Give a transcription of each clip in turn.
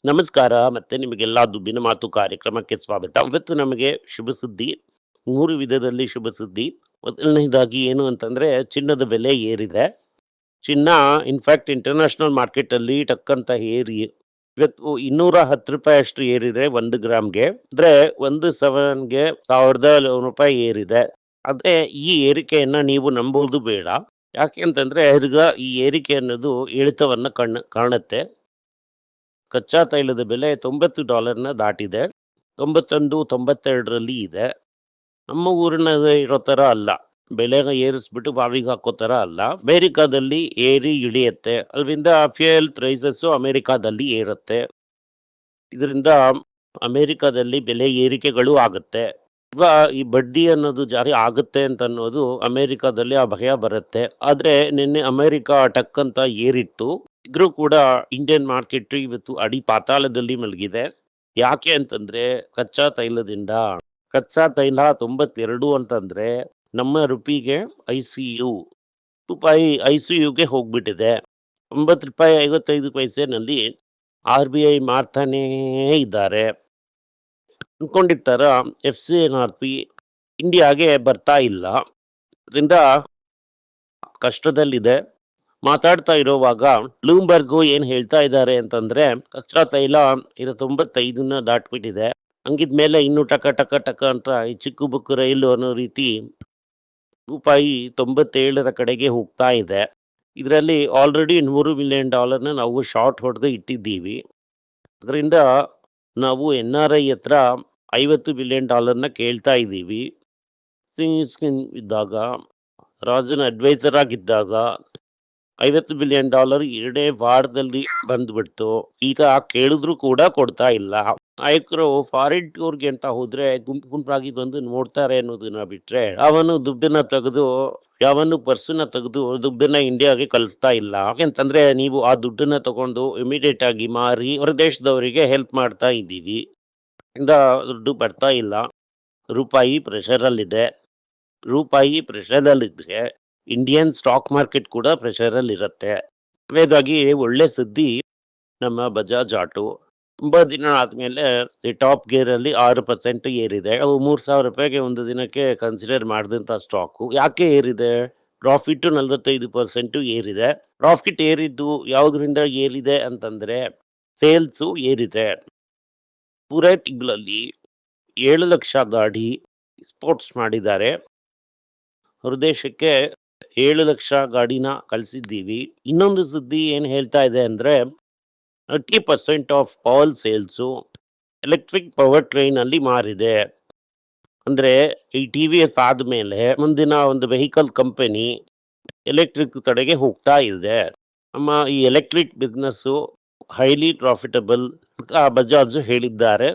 ನಮಸ್ಕಾರ. ಮತ್ತೆ ನಿಮಗೆಲ್ಲ ದುಡ್ಡಿನ ಮಾತು ಕಾರ್ಯಕ್ರಮಕ್ಕೆ ಸ್ವಾಗತ. ಇವತ್ತು ನಮಗೆ ಶುಭ ಸುದ್ದಿ. 3 ವಿಧದಲ್ಲಿ ಶುಭ ಸುದ್ದಿ. ಮೊದಲನೇದಾಗಿ ಏನು ಅಂತಂದ್ರೆ ಚಿನ್ನದ ಬೆಲೆ ಏರಿದೆ. ಚಿನ್ನ ಇನ್‌ಫ್ಯಾಕ್ಟ್ ಇಂಟರ್ನ್ಯಾಷನಲ್ ಮಾರ್ಕೆಟಲ್ಲಿ ಟಕ್ ಅಂತ ಏರಿ ಇವತ್ತು ₹210 ಅಷ್ಟು ಏರಿದೆ 1 ಗ್ರಾಮ್‌ಗೆ. ಅಂದ್ರೆ 1 ಸೆವೆನ್‌ಗೆ ₹1,000 ಏರಿದೆ. ಆದ್ರೆ ಈ ಏರಿಕೆಯನ್ನ ನೀವು ನಂಬೋದು ಬೇಡ. ಯಾಕೆ ಅಂತಂದ್ರೆ ಈಗ ಈ ಏರಿಕೆ ಅನ್ನೋದು ಇಳಿತವನ್ನ ಕಾಣುತ್ತೆ. ಕಚ್ಚಾ ತೈಲದ ಬೆಲೆ $90 ದಾಟಿದೆ. 91, 92ರಲ್ಲಿ ಇದೆ. ನಮ್ಮ ಊರಿನಲ್ಲಿ ಇರೋ ಥರ ಅಲ್ಲ. ಬೆಲೆನ ಏರಿಸ್ಬಿಟ್ಟು ಬಾವಿಗೆ ಹಾಕೋ ಥರ ಅಲ್ಲ. ಅಮೇರಿಕಾದಲ್ಲಿ ಏರಿ ಇಳಿಯತ್ತೆ. ಅದರಿಂದ ಫ್ಯೂಯಲ್ ಪ್ರೈಸಸ್ಸು ಅಮೇರಿಕಾದಲ್ಲಿ ಏರುತ್ತೆ. ಇದರಿಂದ ಅಮೇರಿಕಾದಲ್ಲಿ ಬೆಲೆ ಏರಿಕೆಗಳು ಆಗುತ್ತೆ. ಈಗ ಈ ಬಡ್ಡಿ ಅನ್ನೋದು ಜಾರಿ ಆಗುತ್ತೆ ಅಂತ ಅನ್ನೋದು ಅಮೇರಿಕಾದಲ್ಲಿ ಆ ಭಯ ಬರುತ್ತೆ. ಆದ್ರೆ ನಿನ್ನೆ ಅಮೇರಿಕಾ ಟಕ್ ಅಂತ ಏರಿತ್ತು. ಇದ್ರೂ ಕೂಡ ಇಂಡಿಯನ್ ಮಾರ್ಕೆಟ್ ಇವತ್ತು ಅಡಿ ಪಾತಾಳದಲ್ಲಿ ಮಲಗಿದೆ. ಯಾಕೆ ಅಂತಂದ್ರೆ ಕಚ್ಚಾ ತೈಲದಿಂದ. ಕಚ್ಚಾ ತೈಲ 92 ಅಂತಂದ್ರೆ ನಮ್ಮ ರುಪಿಗೆ ಐಸಿಯು ರೂಪಾಯಿ ಐಸಿಯುಗೆ ಹೋಗ್ಬಿಟ್ಟಿದೆ. ₹9.55ನಲ್ಲಿ RBI ಮಾರ್ತಾನೇ ಇದ್ದಾರೆ. ಅನ್ಕೊಂಡಿರ್ತಾರ FCNRP ಇಂಡಿಯಾಗೆ ಬರ್ತಾ ಇಲ್ಲ. ಅದರಿಂದ ಕಷ್ಟದಲ್ಲಿದೆ. ಮಾತಾಡ್ತಾ ಇರೋವಾಗ ಬ್ಲೂಮ್ಬರ್ಗು ಏನ್ ಹೇಳ್ತಾ ಇದ್ದಾರೆ ಅಂತಂದ್ರೆ ಕಚ್ಚಾ ತೈಲ 95ನ ದಾಟ್ಬಿಟ್ಟಿದೆ. ಹಂಗಿದ್ಮೇಲೆ ಇನ್ನು ಟಕ ಟಕ ಟಕ ಅಂತ ಈ ಚಿಕ್ಕು ಬುಕ್ಕು ರೈಲು ಅನ್ನೋ ರೀತಿ ರೂಪಾಯಿ 97ರ ಕಡೆಗೆ ಹೋಗ್ತಾ ಇದೆ. ಇದರಲ್ಲಿ ಆಲ್ರೆಡಿ $100 ಮಿಲಿಯನ್ ನಾವು ಶಾರ್ಟ್ ಹೊಡೆದು ಇಟ್ಟಿದ್ದೀವಿ. ಅದರಿಂದ ನಾವು NRI ಹತ್ರ $50 ಬಿಲಿಯನ್ ಕೇಳ್ತಾ ಇದ್ದೀವಿ. ಇದ್ದಾಗ ರಾಜನ ಅಡ್ವೈಸರ್ ಆಗಿದ್ದಾಗ $50 ಬಿಲಿಯನ್ 2 ವಾರದಲ್ಲಿ ಬಂದ್ಬಿಡ್ತು. ಈಗ ಕೇಳಿದ್ರು ಕೂಡ ಕೊಡ್ತಾ ಇಲ್ಲ. ನಾಯಕರು ಫಾರಿನ್ ಟೂರ್ಗೆ ಅಂತ ಹೋದ್ರೆ ಗುಂಪಾಗಿ ಬಂದು ನೋಡ್ತಾರೆ ಅನ್ನೋದನ್ನ ಬಿಟ್ರೆ ಅವನು ದುಡ್ಡನ್ನ ತೆಗೆದು ಪರ್ಸನ್ನ ತೆಗೆದು ದುಡ್ಡನ್ನ ಇಂಡಿಯಾಗೆ ಕಳಿಸ್ತಾ ಇಲ್ಲ. ಯಾಕೆಂತಂದ್ರೆ ನೀವು ಆ ದುಡ್ಡನ್ನ ತಗೊಂಡು ಇಮಿಡಿಯೇಟ್ ಆಗಿ ಮಾರಿ ಹೊರ ದೇಶದವರಿಗೆ ಹೆಲ್ಪ್ ಮಾಡ್ತಾ ಇದ್ದೀವಿ. ಇಂದ ದುಡ್ಡು ಬರ್ತಾ ಇಲ್ಲ. ರೂಪಾಯಿ ಪ್ರೆಷರಲ್ಲಿದೆ. ರೂಪಾಯಿ ಪ್ರೆಷರಲ್ಲಿದ್ರೆ ಇಂಡಿಯನ್ ಸ್ಟಾಕ್ ಮಾರ್ಕೆಟ್ ಕೂಡ ಪ್ರೆಷರಲ್ಲಿರುತ್ತೆ. ಹಾಗಾಗಿ ಒಳ್ಳೆ ಸುದ್ದಿ ನಮ್ಮ ಬಜಾಜ್ ಆಟೋ. ತುಂಬಾ ದಿನ ಆದ್ಮೇಲೆ ಈ ಟಾಪ್ ಗೇರ್ ಅಲ್ಲಿ 6% ಏರಿದೆ. ಅವು ₹3,000 ಒಂದು ದಿನಕ್ಕೆ ಕನ್ಸಿಡರ್ ಮಾಡಿದಂತ ಸ್ಟಾಕು. ಯಾಕೆ ಏರಿದೆ? ಪ್ರಾಫಿಟ್ 45% ಏರಿದೆ. ಪ್ರಾಫಿಟ್ ಏರಿದ್ದು ಯಾವುದರಿಂದ ಏರಿದೆ ಅಂತಂದ್ರೆ ಸೇಲ್ಸು ಏರಿದೆ. ಪೂರೈ ತಿಂಗಳಲ್ಲಿ 7 ಲಕ್ಷ ಗಾಡಿ ಎಕ್ಸ್ಪೋರ್ಟ್ಸ್ ಮಾಡಿದ್ದಾರೆ. ಹೊರದೇಶಕ್ಕೆ 7 ಲಕ್ಷ ಗಾಡಿನ ಕಳಿಸಿದ್ದೀವಿ. ಇನ್ನೊಂದು ಸುದ್ದಿ ಏನ್ ಹೇಳ್ತಾ ಇದೆ ಅಂದ್ರೆ 30% of all sales electric power train ಅಲ್ಲಿ ಮಾರಿದೆ. ಅಂದ್ರೆ ಈ TVS ಆದ್ಮೇಲೆ ಮುಂದಿನ ಒಂದು ವೆಹಿಕಲ್ ಕಂಪನಿ ಎಲೆಕ್ಟ್ರಿಕ್ ಕಡೆಗೆ ಹೋಗ್ತಾ ಇದೆ. ನಮ್ಮ ಈ electric business highly profitable Bajaj ಹೇಳಿದ್ದಾರೆ.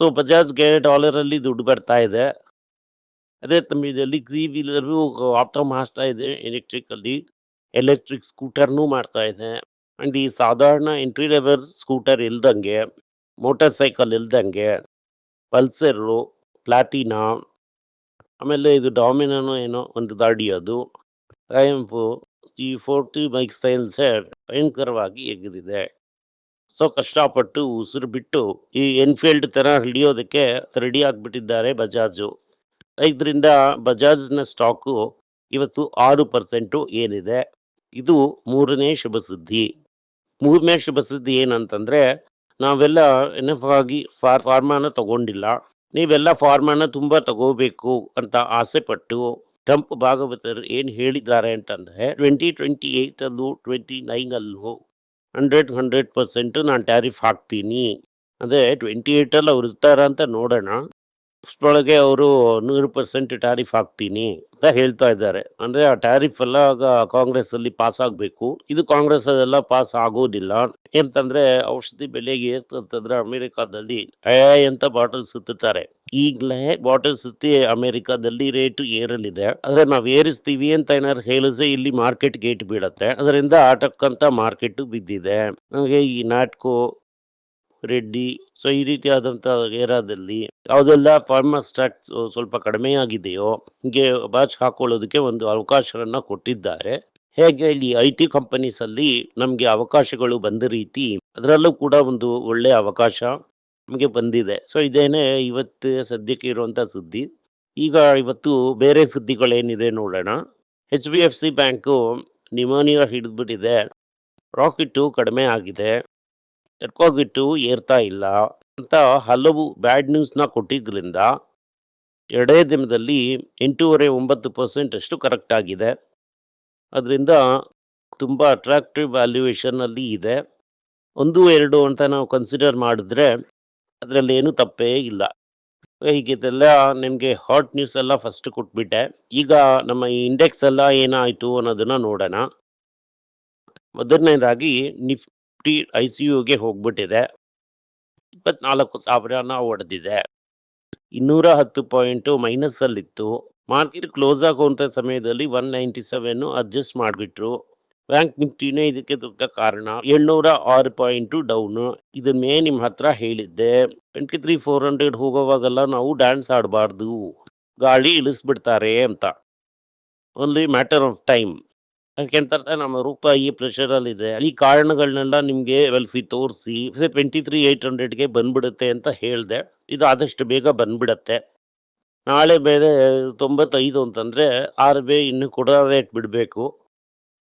ಸೊ ಬಜಾಜ್ಗೆ ಡಾಲರಲ್ಲಿ ದುಡ್ಡು ಬರ್ತಾ ಇದೆ. ಅದೇ ಸಮಯದಲ್ಲಿ 3 ವೀಲರು ಆಟೋ ಮಾಡ್ತಾ ಇದೆ ಎಲೆಕ್ಟ್ರಿಕಲ್ಲಿ. ಎಲೆಕ್ಟ್ರಿಕ್ ಸ್ಕೂಟರ್ನೂ ಮಾಡ್ತಾ ಇದೆ. ಅಂಡ್ ಈ ಸಾಧಾರಣ ಎಂಟ್ರಿ ಲೆವೆಲ್ ಸ್ಕೂಟರ್ ಇಲ್ದಂಗೆ, ಮೋಟಾರ್ ಸೈಕಲ್ ಇಲ್ದಂಗೆ ಪಲ್ಸರು, ಪ್ಲಾಟಿನಾ, ಆಮೇಲೆ ಇದು ಡಾಮಿನಾನೋ ಏನೋ ಒಂದು ಗಾಡಿ ಅದು, ಟ್ರಯಂಫು, ಈ 40 ಬೈಕ್ ಸೇಲ್ಸೇ ಭಯಂಕರವಾಗಿ ಎಗರಿದೆ. ಸೊ ಕಷ್ಟಪಟ್ಟು ಉಸಿರು ಬಿಟ್ಟು ಈ ಎನ್ಫೀಲ್ಡ್ ತರ ಹಿಡಿಯೋದಕ್ಕೆ ರೆಡಿ ಆಗ್ಬಿಟ್ಟಿದ್ದಾರೆ ಬಜಾಜು. ಇದರಿಂದ ಬಜಾಜ್ನ ಸ್ಟಾಕು ಇವತ್ತು 6% ಏನಿದೆ. ಇದು 3ನೇ ಶುಭ ಸುದ್ದಿ. 3ನೇ ಶುಭ ಸುದ್ದಿ ಏನಂತಂದ್ರೆ ನಾವೆಲ್ಲ ಆಗಿ ಫಾರ್ಮಾನ ತಗೊಂಡಿಲ್ಲ. ನೀವೆಲ್ಲ ಫಾರ್ಮಾನ ತುಂಬಾ ತಗೋಬೇಕು ಅಂತ ಆಸೆ ಪಟ್ಟು ಟ್ರಂಪ್ ಭಾಗವತರು ಏನ್ ಹೇಳಿದ್ದಾರೆ ಅಂತಂದ್ರೆ 2028 ಅಲ್ಲೂ 29 ಅಲ್ಲೂ 100% ನಾನು ಟ್ಯಾರಿಫ್ ಹಾಕ್ತೀನಿ. ಅದೇ 28 ಅಲ್ಲಿ ಅವ್ರು ಇರ್ತಾರ ಅಂತ ನೋಡೋಣ. ಅಷ್ಟರೊಳಗೆ ಅವರು 100% ಟ್ಯಾರಿಫ್ ಹಾಕ್ತೀನಿ ಅಂತ ಹೇಳ್ತಾ ಇದ್ದಾರೆ. ಅಂದ್ರೆ ಆ ಟ್ಯಾರಿಫ್ ಎಲ್ಲ ಕಾಂಗ್ರೆಸ್ ಅಲ್ಲಿ ಪಾಸ್ ಆಗ್ಬೇಕು. ಇದು ಕಾಂಗ್ರೆಸ್ ಅದೆಲ್ಲ ಪಾಸ್ ಆಗೋದಿಲ್ಲ. ಎಂತಂದ್ರೆ ಔಷಧಿ ಬೆಲೆ ಏರ್ತಂತಂದ್ರೆ ಅಮೆರಿಕಾದಲ್ಲಿ ಅಂತ ಬಾಟಲ್ ಸುತ್ತಾರೆ. ಈಗ್ಲೇ ಬಾಟಲ್ ಸುತ್ತಿ ಅಮೆರಿಕಾದಲ್ಲಿ ರೇಟ್ ಏರಲಿದೆ. ಆದ್ರೆ ನಾವ್ ಏರಿಸ್ತೀವಿ ಅಂತ ಏನಾದ್ರು ಹೇಳಿದ್ರೆ ಇಲ್ಲಿ ಮಾರ್ಕೆಟ್ ಗೇಟ್ ಬೀಳತ್ತೆ. ಅದರಿಂದ ಆಟಕ್ಕಂತ ಮಾರ್ಕೆಟ್ ಬಿದ್ದಿದೆ. ನಮಗೆ ಈ ನಾಟ್ಕೋ, ರೆಡ್ಡಿ, ಸೊ ಈ ರೀತಿಯಾದಂಥ ಏರಾದಲ್ಲಿ ಯಾವುದೆಲ್ಲ ಫಾರ್ಮರ್ಸ್ ಟ್ಯಾಕ್ಸ್ ಸ್ವಲ್ಪ ಕಡಿಮೆ ಆಗಿದೆಯೋ ಹೀಗೆ ಬ್ಯಾಚ್ ಹಾಕೊಳ್ಳೋದಕ್ಕೆ ಒಂದು ಅವಕಾಶವನ್ನ ಕೊಟ್ಟಿದ್ದಾರೆ. ಹೇಗೆ ಇಲ್ಲಿ IT ಕಂಪನೀಸ್ ಅಲ್ಲಿ ನಮ್ಗೆ ಅವಕಾಶಗಳು ಬಂದ ರೀತಿ ಅದರಲ್ಲೂ ಕೂಡ ಒಂದು ಒಳ್ಳೆಯ ಅವಕಾಶ ನಮಗೆ ಬಂದಿದೆ. ಸೊ ಇದೇನೇ ಇವತ್ತು ಸದ್ಯಕ್ಕೆ ಇರುವಂಥ ಸುದ್ದಿ. ಈಗ ಇವತ್ತು ಬೇರೆ ಸುದ್ದಿಗಳೇನಿದೆ ನೋಡೋಣ. HDFC ಬ್ಯಾಂಕು ನಿಮೋನಿಯಾ ಹಿಡಿದ್ಬಿಟ್ಟಿದೆ. ಪ್ರಾಫಿಟ್ಟು ಕಡಿಮೆ ಆಗಿದೆ. ಎತ್ಕೋಗಿಟ್ಟು ಏರ್ತಾ ಇಲ್ಲ ಅಂತ ಹಲವು ಬ್ಯಾಡ್ ನ್ಯೂಸ್‌ನ ಕೊಟ್ಟಿದ್ರಿಂದ ಎರಡೇ ದಿನದಲ್ಲಿ 8.5-9% ಅಷ್ಟು ಕರೆಕ್ಟ್ ಆಗಿದೆ. ಅದರಿಂದ ತುಂಬ ಅಟ್ರಾಕ್ಟಿವ್ ವ್ಯಾಲ್ಯೂಯೇಷನಲ್ಲಿ ಇದೆ. 1, 2 ಅಂತ ನಾವು ಕನ್ಸಿಡರ್ ಮಾಡಿದ್ರೆ ಅದರಲ್ಲೇನು ತಪ್ಪೇ ಇಲ್ಲ. ಹೀಗಿದೆಲ್ಲ ನಿಮಗೆ ಹಾಟ್ ನ್ಯೂಸ್ ಎಲ್ಲ ಫಸ್ಟ್ ಕೊಟ್ಬಿಟ್ಟೆ. ಈಗ ನಮ್ಮ ಈ ಇಂಡೆಕ್ಸ್ ಎಲ್ಲ ಏನಾಯಿತು ಅನ್ನೋದನ್ನ ನೋಡೋಣ. ಮೊದಲನೇದಾಗಿ ನಿಫ್ಟಿ ICUಗೆ ಹೋಗ್ಬಿಟ್ಟಿದೆ. 24,000ನ ಹೊಡೆದಿದೆ. 210 ಪಾಯಿಂಟು ಮೈನಸ್ಸಲ್ಲಿತ್ತು. ಮಾರ್ಕೆಟ್ ಕ್ಲೋಸ್ ಆಗುವಂಥ ಸಮಯದಲ್ಲಿ 197 ಅಡ್ಜಸ್ಟ್ ಮಾಡಿಬಿಟ್ರು. ಬ್ಯಾಂಕ್ ನಿಫ್ಟಿನೇ ಇದಕ್ಕೆ ದೊಡ್ಡ ಕಾರಣ. 706 ಪಾಯಿಂಟು ಡೌನು. ಇದನ್ನೇ ನಿಮ್ಮ ಹತ್ರ ಹೇಳಿದ್ದೆ. 23,400 ಹೋಗೋವಾಗೆಲ್ಲ ನಾವು ಡ್ಯಾನ್ಸ್ ಆಡಬಾರ್ದು, ಗಾಳಿ ಇಳಿಸ್ಬಿಡ್ತಾರೆ ಅಂತ. Only matter of time. ಯಾಕೆಂತಂದ್ರೆ ನಮ್ಮ ರೂಪಾಯಿ ಪ್ರೆಷರಲ್ಲಿದೆ. ಈ ಕಾರಣಗಳನ್ನೆಲ್ಲ ನಿಮಗೆ ವೆಲ್ಫಿ ತೋರಿಸಿ 23,800ಗೆ ಬಂದ್ಬಿಡುತ್ತೆ ಅಂತ ಹೇಳಿದೆ. ಇದು ಆದಷ್ಟು ಬೇಗ ಬಂದ್ಬಿಡತ್ತೆ. ನಾಳೆ ಬೇರೆ 95 ಅಂತಂದರೆ RBI ಇನ್ನೂ ಕೂಡ ರೇಟ್ ಬಿಡಬೇಕು.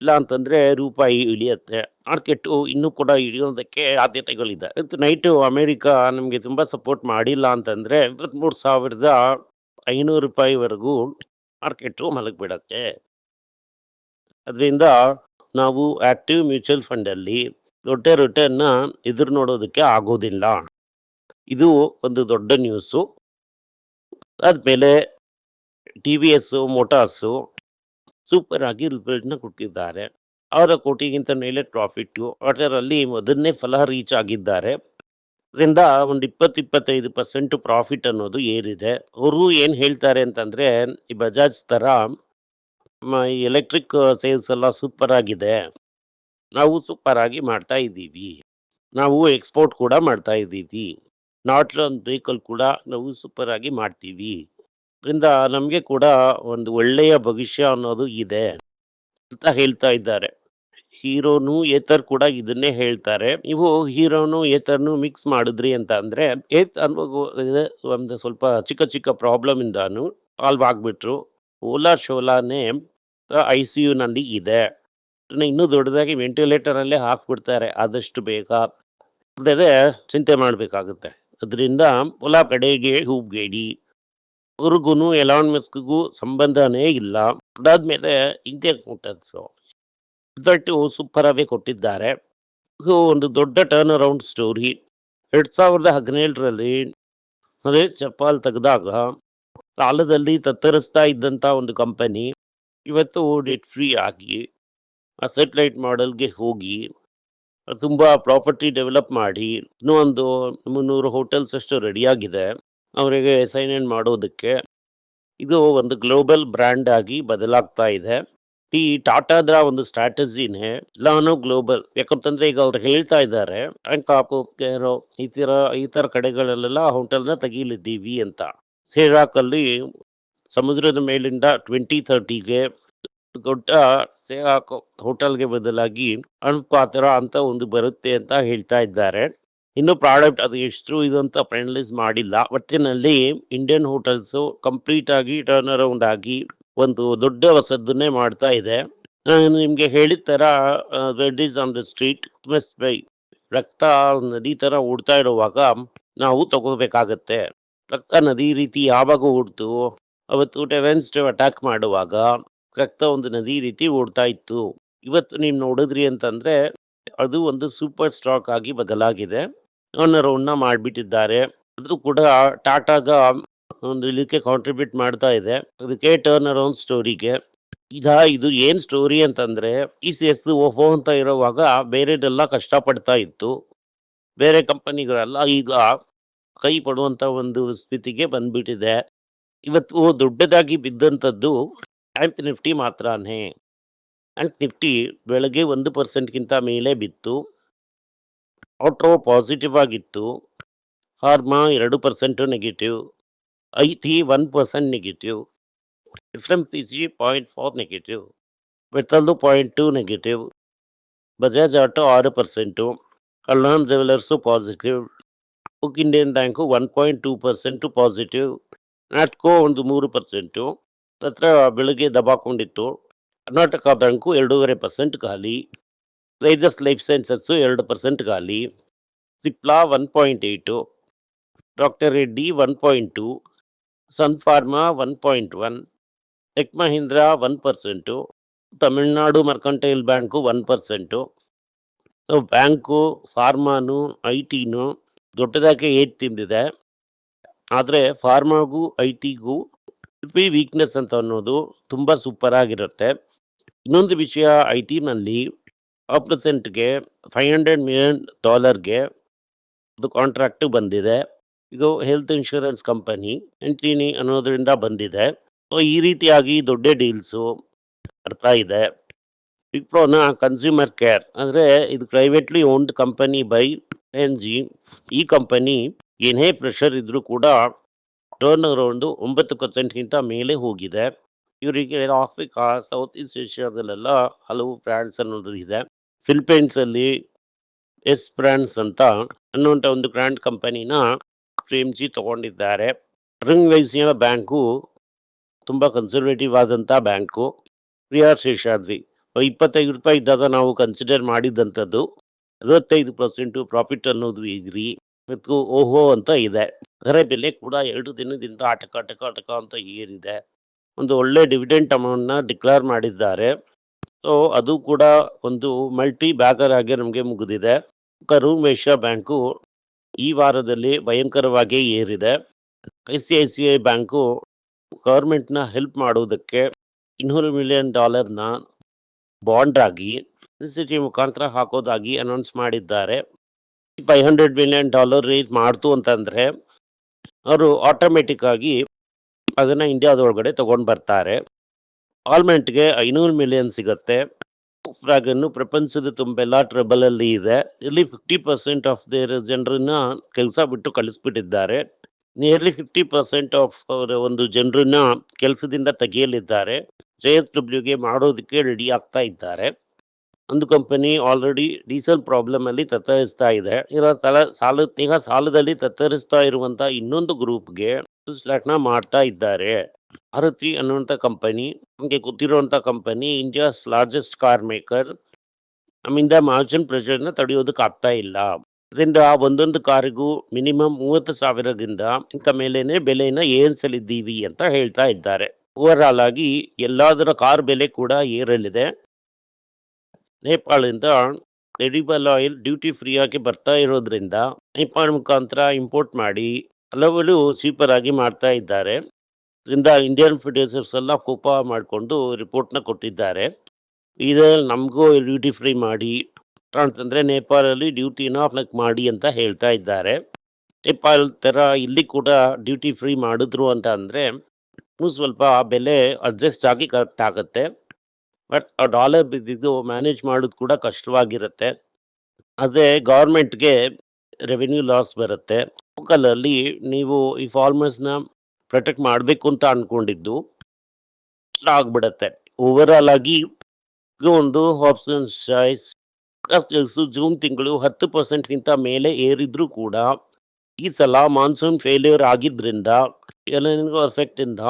ಇಲ್ಲ ಅಂತಂದರೆ ರೂಪಾಯಿ ಇಳಿಯುತ್ತೆ. ಮಾರ್ಕೆಟು ಇನ್ನೂ ಕೂಡ ಇಳಿಯೋದಕ್ಕೆ ಆದ್ಯತೆಗಳಿದೆ. ಇವತ್ತು ನೈಟು ಅಮೇರಿಕಾ ನಮಗೆ ತುಂಬ ಸಪೋರ್ಟ್ ಮಾಡಿಲ್ಲ ಅಂತಂದರೆ 23,500 ರೂಪಾಯಿವರೆಗೂ ಮಾರ್ಕೆಟು ಮಲಗಿಬಿಡತ್ತೆ. ಅದರಿಂದ ನಾವು ಆ್ಯಕ್ಟಿವ್ ಮ್ಯೂಚುವಲ್ ಫಂಡಲ್ಲಿ ದೊಡ್ಡ ರಿಟರ್ನ್ನ ಎದುರು ನೋಡೋದಕ್ಕೆ ಆಗೋದಿಲ್ಲ. ಇದು ಒಂದು ದೊಡ್ಡ ನ್ಯೂಸು. ಆದಮೇಲೆ TVS ಮೋಟಾರ್ಸು ಸೂಪರ್ ಆಗಿ ರಿಸಲ್ಟ್ನ ಕೊಟ್ಟಿದ್ದಾರೆ. 6 ಕೋಟಿಗಿಂತ ಮೇಲೆ ಪ್ರಾಫಿಟ್ಟು. ಅದರಲ್ಲಿ ಮೊದಲನೇ ಫಲ ರೀಚ್ ಆಗಿದ್ದಾರೆ. ಅದರಿಂದ ಒಂದು 20-25% ಪ್ರಾಫಿಟ್ ಅನ್ನೋದು ಏರಿದೆ. ಅವರು ಏನು ಹೇಳ್ತಾರೆ ಅಂತಂದರೆ, ಈ ಬಜಾಜ್ ಥರ ಈ ಎಲೆಕ್ಟ್ರಿಕ್ ಸೇಲ್ಸ್ ಎಲ್ಲ ಸೂಪರ್ ಆಗಿದೆ. ನಾವು ಸೂಪರ್ ಆಗಿ ಮಾಡ್ತಾ ಇದ್ದೀವಿ. ನಾವು ಎಕ್ಸ್ಪೋರ್ಟ್ ಕೂಡ ಮಾಡ್ತಾ ಇದ್ದೀವಿ. ನಾಟ್ರನ್ ವೆಹಿಕಲ್ ಕೂಡ ನಾವು ಸೂಪರ್ ಆಗಿ ಮಾಡ್ತೀವಿ. ಅದರಿಂದ ನಮಗೆ ಕೂಡ ಒಂದು ಒಳ್ಳೆಯ ಭವಿಷ್ಯ ಅನ್ನೋದು ಇದೆ ಅಂತ ಹೇಳ್ತಾ ಇದ್ದಾರೆ. ಹೀರೋನು ಏತರ್ ಕೂಡ ಇದನ್ನೇ ಹೇಳ್ತಾರೆ. ನೀವು ಹೀರೋನು ಏತರ್ನು ಮಿಕ್ಸ್ ಮಾಡಿದ್ರಿ ಅಂತ ಅಂದರೆ ಒಂದು ಸ್ವಲ್ಪ ಚಿಕ್ಕ ಪ್ರಾಬ್ಲಮ್ ಇಂದಾನು ಸಾಲ್ವ್ ಆಗಿಬಿಟ್ರು. ಓಲಾ ಶೋಲಾನೇ ICUನಲ್ಲಿ ಇದೆ. ಇನ್ನೂ ದೊಡ್ಡದಾಗಿ ವೆಂಟಿಲೇಟರಲ್ಲೇ ಹಾಕ್ಬಿಡ್ತಾರೆ ಆದಷ್ಟು ಬೇಗ. ಅಲ್ಲದೆ ಚಿಂತೆ ಮಾಡಬೇಕಾಗುತ್ತೆ. ಅದರಿಂದ ಓಲಾ ಕಡೆಗೆ ಹೋಗಬೇಡಿ. ಅವ್ರಿಗೂ ಎಲಾನ್ ಮಸ್ಕ್ಗೂ ಸಂಬಂಧನೇ ಇಲ್ಲ. ಅದಾದಮೇಲೆ ಇಂಡಿಯನ್ ಮೋಟಾರ್ಸು ರಿಸಲ್ಟು ಸೂಪರಾಗೇ ಕೊಟ್ಟಿದ್ದಾರೆ. ಇದು ಒಂದು ದೊಡ್ಡ ಟರ್ನ್ ಅರೌಂಡ್ ಸ್ಟೋರಿ. 2017ರಲ್ಲಿ ಅದೇ ಚಪ್ಪಾಲ್ ತೆಗೆದಾಗ ಸಾಲದಲ್ಲಿ ತತ್ತರಿಸ್ತಾ ಇದ್ದಂಥ ಒಂದು ಕಂಪನಿ ಇವತ್ತು ಡೆಟ್ ಫ್ರೀ ಆಗಿ ಅಸೆಟ್ ಲೈಟ್ ಮಾಡೆಲ್ಗೆ ಹೋಗಿ ತುಂಬ ಪ್ರಾಪರ್ಟಿ ಡೆವಲಪ್ ಮಾಡಿ ಇನ್ನೂ ಒಂದು 300 ಹೋಟೆಲ್ಸ್ ಅಷ್ಟು ರೆಡಿಯಾಗಿದೆ ಅವರಿಗೆ ಅಸೈನ್ಮೆಂಟ್ ಮಾಡೋದಕ್ಕೆ. ಇದು ಒಂದು ಗ್ಲೋಬಲ್ ಬ್ರ್ಯಾಂಡ್ ಆಗಿ ಬದಲಾಗ್ತಾ ಇದೆ. ಈ ಟಾಟಾದ ಒಂದು ಸ್ಟ್ರಾಟಜಿನೇ ಎಲ್ಲಾನು ಗ್ಲೋಬಲ್. ಯಾಕಂತಂದ್ರೆ ಈಗ ಅವ್ರು ಹೇಳ್ತಾ ಇದ್ದಾರೆ ಬ್ಯಾಂಕ್ ಆಫ್ ಕೇರೋ ಈ ಥರ ಕಡೆಗಳಲ್ಲೆಲ್ಲ ಹೋಟೆಲ್ನ ತೆಗೀಲಿದ್ದೀವಿ ಅಂತ. ಸೇರಾಕಲ್ಲಿ ಸಮುದ್ರದ ಮೇಲಿಂದ 2030ಗೆ ದೊಡ್ಡ ಸೇರಾಕ್ ಹೋಟೆಲ್ಗೆ ಬದಲಾಗಿ ಅನುಪಾತರ ಅಂತ ಒಂದು ಬರುತ್ತೆ ಅಂತ ಹೇಳ್ತಾ ಇದ್ದಾರೆ. ಇನ್ನು ಪ್ರಾಡಕ್ಟ್ ಅದು ಎಷ್ಟು ಇದು ಅಂತ ಫೈನಲೈಸ್ ಮಾಡಿಲ್ಲ. ಒಟ್ಟಿನಲ್ಲಿ ಇಂಡಿಯನ್ ಹೋಟೆಲ್ಸು ಕಂಪ್ಲೀಟ್ ಆಗಿ ಟರ್ನ್ ಅರೌಂಡ್ ಆಗಿ ಒಂದು ದೊಡ್ಡ ಹೊಸದನ್ನೇ ಮಾಡ್ತಾ ಇದೆ. ನಾನು ನಿಮಗೆ ಹೇಳಿದ ಥರ red is on the street must by. ರಕ್ತ ನದಿ ಥರ ಓಡ್ತಾ ಇರುವಾಗ ನಾವು ತಗೋಬೇಕಾಗತ್ತೆ. ರಕ್ತ ನದಿ ರೀತಿ ಯಾವಾಗ ಓಡ್ತು, ಅವತ್ತು ವೆನ್ಸ್ಡೇ ಅಟ್ಯಾಕ್ ಮಾಡುವಾಗ ರಕ್ತ ಒಂದು ನದಿ ರೀತಿ ಓಡ್ತಾ ಇತ್ತು. ಇವತ್ತು ನೀವು ನೋಡಿದ್ರಿ ಅಂತಂದರೆ ಅದು ಒಂದು ಸೂಪರ್ ಸ್ಟಾಕ್ ಆಗಿ ಬದಲಾಗಿದೆ. ಟರ್ನ್ ಅರೌಂಡ್ನ ಮಾಡಿಬಿಟ್ಟಿದ್ದಾರೆ. ಅದು ಕೂಡ ಟಾಟಾಗ ಒಂದು ಇದಕ್ಕೆ ಕಾಂಟ್ರಿಬ್ಯೂಟ್ ಮಾಡ್ತಾ ಇದೆ. ಅದಕ್ಕೆ ಟರ್ನ್ ಅರೌಂಡ್ ಸ್ಟೋರಿಗೆ. ಇದು ಏನು ಸ್ಟೋರಿ ಅಂತಂದರೆ TCS ಓಹೋ ಅಂತ ಇರೋವಾಗ ಬೇರೆದೆಲ್ಲ ಕಷ್ಟಪಡ್ತಾ ಇತ್ತು. ಬೇರೆ ಕಂಪನಿಗಳೆಲ್ಲ ಈಗ ಕೈ ಪಡುವಂಥ ಒಂದು ಸ್ಥಿತಿಗೆ ಬಂದ್ಬಿಟ್ಟಿದೆ. ಇವತ್ತು ದೊಡ್ಡದಾಗಿ ಬಿದ್ದಂಥದ್ದು ಬ್ಯಾಂಕ್ ನಿಫ್ಟಿ ಮಾತ್ರನೇ. ಬ್ಯಾಂಕ್ ನಿಫ್ಟಿ ಬೆಳಗ್ಗೆ 1%ಗಿಂತ ಮೇಲೆ ಬಿತ್ತು. ಆಟೋ ಪಾಸಿಟಿವ್ ಆಗಿತ್ತು. Pharma 2% negative. IT 1% negative. FMCG 0.4 negative. Metal 0.2 negative. Bajaj Auto 6%. Kalyan Jewellers positive, ಬುಕ್ ಇಂಡಿಯನ್ ಬ್ಯಾಂಕು 1.2% ಪಾಸಿಟಿವ್, ನಾಟ್ಕೋ ಒಂದು 3%. ಹತ್ರ ಬೆಳಗ್ಗೆ ದಬಾಕೊಂಡಿತ್ತು. ಕರ್ನಾಟಕ ಬ್ಯಾಂಕು 2.5% ಖಾಲಿ, ರೈಜಸ್ ಲೈಫ್ ಸೈನ್ಸಸ್ಸು 2% ಖಾಲಿ, ಸಿಪ್ಲಾ 1.8, ಡಾಕ್ಟರ್ ರೆಡ್ಡಿ 1.2, ಸನ್ ಫಾರ್ಮಾ 1.1, ಟೆಕ್ ಮಹೀಂದ್ರ 1%, ತಮಿಳುನಾಡು ಮರ್ಕಂಟೈಲ್ ಬ್ಯಾಂಕು 1%. ಬ್ಯಾಂಕು, ಫಾರ್ಮಾನು, ಐಟಿನು ದೊಡ್ಡದಾಗಿ ಏಟ್ ತಿಂದಿದೆ. ಆದರೆ ಫಾರ್ಮಾಗೂ ಐಟಿಗೂ ವೀಕ್ನೆಸ್ ಅಂತ ಅನ್ನೋದು ತುಂಬ ಸೂಪರ್ ಆಗಿರುತ್ತೆ. ಇನ್ನೊಂದು ವಿಷಯ, ಐ ಟಿನಲ್ಲಿ ಆಪ್ರೆಸೆಂಟ್ಗೆ $500 million ಅದು ಕಾಂಟ್ರಾಕ್ಟ್ ಬಂದಿದೆ. ಇದು ಹೆಲ್ತ್ ಇನ್ಶೂರೆನ್ಸ್ ಕಂಪನಿ ಎಂಟಿನಿ ಅನ್ನೋದರಿಂದ ಬಂದಿದೆ. ಸೊ ಈ ರೀತಿಯಾಗಿ ದೊಡ್ಡ ಡೀಲ್ಸು ಬರ್ತಾ ಇದೆ. ವಿಪ್ರೋನ ಕನ್ಸ್ಯೂಮರ್ ಕೇರ್ ಅಂದರೆ ಇದು ಪ್ರೈವೇಟ್ಲಿ ಓನ್ಡ್ ಕಂಪನಿ ಬೈ ಎನ್.ಜಿ. ಈ ಕಂಪನಿ ಏನೇ ಪ್ರೆಷರ್ ಇದ್ರೂ ಕೂಡ ಟರ್ನ್ ಅರೌಂಡು 9%ಗಿಂತ ಮೇಲೆ ಹೋಗಿದೆ. ಇವರಿಗೆ ಆಫ್ರಿಕಾ, ಸೌತ್ ಈಸ್ಟ್ ಏಷ್ಯಾದಲ್ಲೆಲ್ಲ ಹಲವು ಬ್ರ್ಯಾಂಡ್ಸ್ ಅನ್ನೋದು ಇದೆ. ಫಿಲಿಪೈನ್ಸಲ್ಲಿ ಎಸ್ ಬ್ರ್ಯಾಂಡ್ಸ್ ಅಂತ ಅನ್ನುವಂಥ ಒಂದು ಬ್ರ್ಯಾಂಡ್ ಕಂಪನಿನ ಪ್ರೇಮ್ಜಿ ತಗೊಂಡಿದ್ದಾರೆ. ರಿಂಗ್ ವೈಸಿಯ ಬ್ಯಾಂಕು ತುಂಬ ಕನ್ಸರ್ವೇಟಿವ್ ಆದಂಥ ಬ್ಯಾಂಕು. ಪ್ರಿಯಾ ಶೇಷಾದ್ರಿ ₹25 ಇದ್ದಾಗ ನಾವು ಕನ್ಸಿಡರ್ ಮಾಡಿದ್ದಂಥದ್ದು 65% ಪ್ರಾಫಿಟ್ ಅನ್ನೋದು ಇದ್ರಿ ಇವತ್ತು ಓಹೋ ಅಂತ ಇದೆ. ಅದರ ಬೆಲೆ ಕೂಡ 2 ದಿನದಿಂದ ಅಟಕ ಅಟಕ ಅಟಕ ಅಂತ ಏರಿದೆ. ಒಂದು ಒಳ್ಳೆ ಡಿವಿಡೆಂಟ್ ಅಮೌಂಟ್ನ ಡಿಕ್ಲೇರ್ ಮಾಡಿದ್ದಾರೆ. ಸೊ ಅದು ಕೂಡ ಒಂದು ಮಲ್ಟಿ ಬ್ಯಾಗರ್ ಆಗಿ ನಮಗೆ ಮುಗಿದಿದೆ. ಕರೂರ್ ವೈಶ್ಯ ಬ್ಯಾಂಕು ಈ ವಾರದಲ್ಲಿ ಭಯಂಕರವಾಗಿ ಏರಿದೆ. ICICI ಬ್ಯಾಂಕು ಗೌರ್ಮೆಂಟ್ನ ಹೆಲ್ಪ್ ಮಾಡುವುದಕ್ಕೆ $200 million ಬಾಂಡ್ ಆಗಿ ಸಿಟಿ ಮುಖಾಂತರ ಹಾಕೋದಾಗಿ ಅನೌನ್ಸ್ ಮಾಡಿದ್ದಾರೆ. $500 million ರೇಸ್ ಮಾಡ್ತು ಅಂತಂದರೆ ಅವರು ಆಟೋಮೆಟಿಕ್ ಆಗಿ ಅದನ್ನು ಇಂಡಿಯಾದೊಳಗಡೆ ತೊಗೊಂಡು ಬರ್ತಾರೆ. ಆಲ್ಮೆಂಟ್ಗೆ $500 million ಸಿಗುತ್ತೆ. ಫ್ರಾಗನ್ನು ಪ್ರಪಂಚದ ತುಂಬೆಲ್ಲ ಟ್ರಬಲಲ್ಲಿ ಇದೆ. ಇಲ್ಲಿ 50% ಆಫ್ ದೇರ್ ಜನರನ್ನ ಕೆಲಸ ಬಿಟ್ಟು ಕಳಿಸ್ಬಿಟ್ಟಿದ್ದಾರೆ. ನಿಯರ್ಲಿ 50% ಆಫ್ ಅವರ ಒಂದು ಜನರನ್ನ ಕೆಲಸದಿಂದ ತೆಗೆಯಲಿದ್ದಾರೆ. JSWಗೆ ಮಾಡೋದಕ್ಕೆ ರೆಡಿ ಆಗ್ತಾ ಇದ್ದಾರೆ. ಒಂದು ಕಂಪನಿ ಆಲ್ರೆಡಿ ಡೀಸೆಲ್ ಪ್ರಾಬ್ಲಮಲ್ಲಿ ತತ್ತರಿಸ್ತಾ ಇದೆ. ಈಗ ಸಾಲದಲ್ಲಿ ತತ್ತರಿಸ್ತಾ ಇರುವಂಥ ಇನ್ನೊಂದು ಗ್ರೂಪ್ಗೆ ನ ಮಾಡ್ತಾ ಇದ್ದಾರೆ. ಮಾರುತಿ ಅನ್ನುವಂಥ ಕಂಪನಿ, ನಮಗೆ ಗೊತ್ತಿರುವಂಥ company, India's largest car maker. ನಮ್ಮಿಂದ ಮಾರ್ಜಿನ್ ಪ್ರೆಷರ್ನ ತಡೆಯೋದಕ್ಕೆ ಆಗ್ತಾ ಇಲ್ಲ. ಅದರಿಂದ ಒಂದೊಂದು ಕಾರಿಗೂ ಮಿನಿಮಮ್ 30,000ದಿಂದ ಇಂಥ ಮೇಲೇನೆ ಬೆಲೆನ ಏರಿಸಲಿದ್ದೀವಿ ಅಂತ ಹೇಳ್ತಾ ಇದ್ದಾರೆ. ಓವರ್ ಆಲ್ ಆಗಿ ಎಲ್ಲದರ ಕಾರ್ ಬೆಲೆ ಕೂಡ ಏರಲಿದೆ. ನೇಪಾಳದಿಂದ ಎಡಿಬಲ್ ಆಯಿಲ್ ಡ್ಯೂಟಿ ಫ್ರೀ ಆಗಿ ಬರ್ತಾ ಇರೋದ್ರಿಂದ ನೇಪಾಳ ಮುಖಾಂತರ ಇಂಪೋರ್ಟ್ ಮಾಡಿ ಹಲವರು ಚೀಪರ್ ಆಗಿ ಮಾಡ್ತಾ ಇದ್ದಾರೆ. ಇದರಿಂದ ಇಂಡಿಯನ್ ಪ್ರೊಡ್ಯೂಸರ್ಸ್ ಎಲ್ಲ ಕೋಪ ಮಾಡಿಕೊಂಡು ರಿಪೋರ್ಟ್ನ ಕೊಟ್ಟಿದ್ದಾರೆ. ಇದರಲ್ಲಿ ನಮಗೂ ಡ್ಯೂಟಿ ಫ್ರೀ ಮಾಡಿ ಅಂತಂದರೆ ನೇಪಾಳಲ್ಲಿ ಡ್ಯೂಟಿನ ಅಪ್ಲೈ ಮಾಡಿ ಅಂತ ಹೇಳ್ತಾ ಇದ್ದಾರೆ. ನೇಪಾಳ ಥರ ಇಲ್ಲಿ ಕೂಡ ಡ್ಯೂಟಿ ಫ್ರೀ ಮಾಡಿದ್ರು ಅಂತ ಅಂದರೆ ಇನ್ನೂ ಸ್ವಲ್ಪ ಬೆಲೆ ಅಡ್ಜಸ್ಟ್ ಆಗಿ ಕರೆಕ್ಟ್ ಆಗುತ್ತೆ. ಬಟ್ ಆ ಡಾಲರ್ ಬಿದ್ದಿದ್ದು ಮ್ಯಾನೇಜ್ ಮಾಡೋದು ಕೂಡ ಕಷ್ಟವಾಗಿರುತ್ತೆ. ಅದೇ ಗೌರ್ಮೆಂಟ್ಗೆ ರೆವೆನ್ಯೂ ಲಾಸ್ ಬರುತ್ತೆ. ಲೋಕಲಲ್ಲಿ ನೀವು ಈ ಫಾರ್ಮರ್ಸ್ನ ಪ್ರೊಟೆಕ್ಟ್ ಮಾಡಬೇಕು ಅಂತ ಅಂದ್ಕೊಂಡಿದ್ದು ಆಗ್ಬಿಡತ್ತೆ. ಓವರ್ ಆಲ್ ಆಗಿ ಇದು ಒಂದು ಆಪ್ಷನ್ ಚಾಯ್ಸ್. ಜೂನ್ ತಿಂಗಳು 10%ಗಿಂತ ಮೇಲೆ ಏರಿದ್ರೂ ಕೂಡ ಈ ಸಲ ಮಾನ್ಸೂನ್ ಫೇಲ್ಯೂರ್ ಆಗಿದ್ದರಿಂದ ಎಲ್ಲರಿಗೂ ಎಫೆಕ್ಟಿಂದ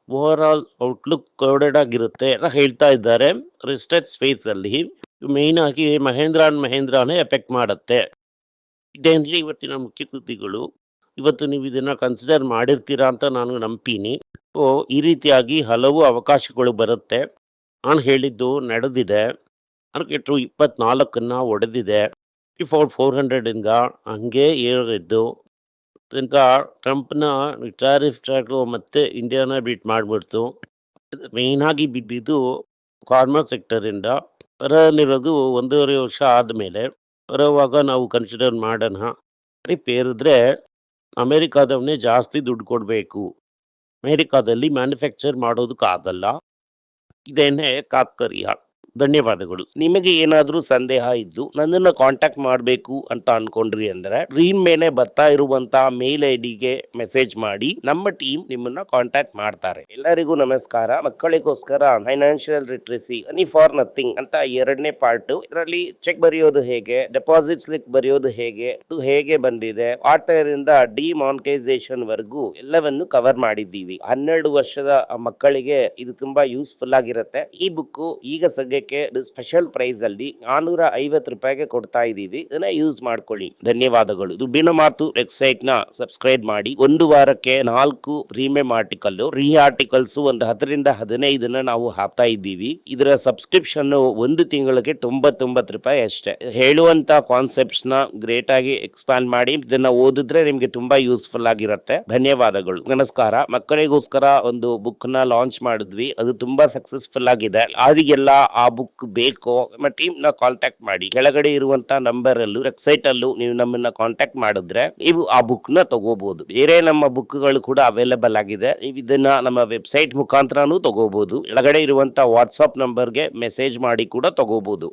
ಓವರ್ ಆಲ್ ಔಟ್ಲುಕ್ ಕ್ರೌಡೆಡ್ ಆಗಿರುತ್ತೆ ಅಂತ ಹೇಳ್ತಾ ಇದ್ದಾರೆ. ರಿಸ್ಟೆಡ್ ಸ್ಪೇಸಲ್ಲಿ ಮೇಯ್ನ್ ಆಗಿ ಮಹೇಂದ್ರ ಆ್ಯಂಡ್ ಮಹೇಂದ್ರನೇ ಎಫೆಕ್ಟ್ ಮಾಡುತ್ತೆ. ಇದೇನ್ರಿ ಇವತ್ತಿನ ಮುಖ್ಯ ಸುದ್ದಿಗಳು. ಇವತ್ತು ನೀವು ಇದನ್ನು ಕನ್ಸಿಡರ್ ಮಾಡಿರ್ತೀರಾ ಅಂತ ನಾನು ನಂಬ್ತೀನಿ. ಸೊ ಈ ರೀತಿಯಾಗಿ ಹಲವು ಅವಕಾಶಗಳು ಬರುತ್ತೆ. ನಾನು ಹೇಳಿದ್ದು ನಡೆದಿದೆ. ಮಾರ್ಕೆಟು 24ನ್ನು ಒಡೆದಿದೆ. 400ಇಂದ ಹಂಗೆ ಏರಿದ್ದು. ಅದರಿಂದ ಟ್ರಂಪ್ನ ಟ್ಯಾರಿಫ್ ಟ್ರ್ಯಾಕು ಮತ್ತೆ ಇಂಡಿಯಾನ ಬೀಟ್ ಮಾಡಿಬಿಡ್ತು. ಮೇಯ್ನಾಗಿ ಬಿದ್ದಿದ್ದು ಫಾರ್ಮಾ ಸೆಕ್ಟರಿಂದ. ಬರಲಿರೋದು 1.5 ವರ್ಷ ಆದಮೇಲೆ ಬರೋವಾಗ ನಾವು ಕನ್ಸಿಡರ್ ಮಾಡೋಣ. ಏರಿದ್ರೆ ಅಮೇರಿಕಾದವನ್ನೇ ಜಾಸ್ತಿ ದುಡ್ಡು ಕೊಡಬೇಕು. ಅಮೇರಿಕಾದಲ್ಲಿ ಮ್ಯಾನುಫ್ಯಾಕ್ಚರ್ ಮಾಡೋದಕ್ಕಾಗಲ್ಲ. ಇದೇನೇ ತಾತ್ಪರ್ಯ. ಧನ್ಯವಾದಗಳು. ನಿಮಗೆ ಏನಾದರೂ ಸಂದೇಹ ಇದ್ದು ನನ್ನನ್ನು ಕಾಂಟ್ಯಾಕ್ಟ್ ಮಾಡಬೇಕು ಅಂತ ಅನ್ಕೊಂಡ್ರಿ ಅಂದ್ರೆ ಸ್ಕ್ರೀನ್ ಮೇಲೆ ಬರ್ತಾ ಇರುವಂತ ಮೇಲ್ ಐಡಿಗೆ ಮೆಸೇಜ್ ಮಾಡಿ, ನಮ್ಮ ಟೀಮ್ ನಿಮ್ಮನ್ನ ಕಾಂಟ್ಯಾಕ್ಟ್ ಮಾಡ್ತಾರೆ. ಎಲ್ಲರಿಗೂ ನಮಸ್ಕಾರ. ಮಕ್ಕಳಿಗೋಸ್ಕರ financial literacy money for nothing ಅಂತ 2ನೇ ಪಾರ್ಟ್. ಇದರಲ್ಲಿ ಚೆಕ್ ಬರೆಯೋದು ಹೇಗೆ, ಡೆಪಾಸಿಟ್ ಸ್ಲಿಪ್ ಬರೆಯೋದು ಹೇಗೆ, ಇದು ಹೇಗೆ ಬಂದಿದೆ, ಆಟರಿಂದ ಡಿಮಾನಿಟೈಸೇಷನ್ ವರೆಗೂ ಎಲ್ಲವನ್ನು ಕವರ್ ಮಾಡಿದ್ದೀವಿ. 12 ವರ್ಷದ ಮಕ್ಕಳಿಗೆ ಇದು ತುಂಬಾ ಯೂಸ್ಫುಲ್ ಆಗಿರುತ್ತೆ. ಈ ಬುಕ್ ಈಗ ಸದ್ಯಕ್ಕೆ ಸ್ಪೆಷಲ್ ಪ್ರೈಸ್ ಅಲ್ಲಿ 450 ರೂಪಾಯಿಗೆ ಕೊಡ್ತಾ ಇದೀವಿ. ಇದನ್ನ ಯೂಸ್ ಮಾಡ್ಕೊಳ್ಳಿ. ಧನ್ಯವಾದಗಳು. ದುಡ್ಡಿನ ಮಾತು ವೆಬ್ಸೈಟ್ ನ ಸಬ್ಸ್ಕ್ರೈಬ್ ಮಾಡಿ. ಒಂದು ವಾರಕ್ಕೆ 4 ಪ್ರೀಮಿಯಂ ಆರ್ಟಿಕಲ್, ರೀ ಆರ್ಟಿಕಲ್ಸ್ ಒಂದು 10ರಿಂದ 15 ನಾವು ಹಾಕ್ತಾ ಇದ್ದೀವಿ. ಇದರ ಸಬ್ಸ್ಕ್ರಿಪ್ಷನ್ ಒಂದು ತಿಂಗಳಿಗೆ 99 ರೂಪಾಯಿ ಅಷ್ಟೇ. ಹೇಳುವಂತ ಕಾನ್ಸೆಪ್ಟ್ಸ್ ನ ಗ್ರೇಟ್ ಆಗಿ ಎಕ್ಸ್ಪ್ಯಾನ್ ಮಾಡಿ ಇದನ್ನ ಓದಿದ್ರೆ ನಿಮ್ಗೆ ತುಂಬಾ ಯೂಸ್ಫುಲ್ ಆಗಿರುತ್ತೆ. ಧನ್ಯವಾದಗಳು. ನಮಸ್ಕಾರ. ಮಕ್ಕಳಿಗೋಸ್ಕರ ಒಂದು ಬುಕ್ ನ ಲಾಂಚ್ ಮಾಡಿದ್ವಿ. ಅದು ತುಂಬಾ ಸಕ್ಸಸ್ಫುಲ್ ಆಗಿದೆ. ಯಾರಿಗೆಲ್ಲ ಆ ಬುಕ್ ಬೇಕೋ ನಮ್ಮ ಟೀಮ್ ನ ಕಾಂಟ್ಯಾಕ್ಟ್ ಮಾಡಿ. ಕೆಳಗಡೆ ಇರುವಂತ ನಂಬರ್ ಅಲ್ಲೂ ವೆಬ್ಸೈಟ್ ಅಲ್ಲೂ ನೀವು ನಮ್ಮನ್ನ ಕಾಂಟ್ಯಾಕ್ಟ್ ಮಾಡಿದ್ರೆ ನೀವು ಆ ಬುಕ್ ನ ತಗೋಬಹುದು. ಬೇರೆ ನಮ್ಮ ಬುಕ್ ಗಳು ಕೂಡ ಅವೈಲೇಬಲ್ ಆಗಿದೆ. ನೀವು ಇದನ್ನ ನಮ್ಮ ವೆಬ್ಸೈಟ್ ಮುಖಾಂತರನೂ ತಗೋಬಹುದು. ಕೆಳಗಡೆ ಇರುವಂತ ವಾಟ್ಸ್ಆಪ್ ನಂಬರ್ಗೆ ಮೆಸೇಜ್ ಮಾಡಿ ಕೂಡ ತಗೋಬಹುದು.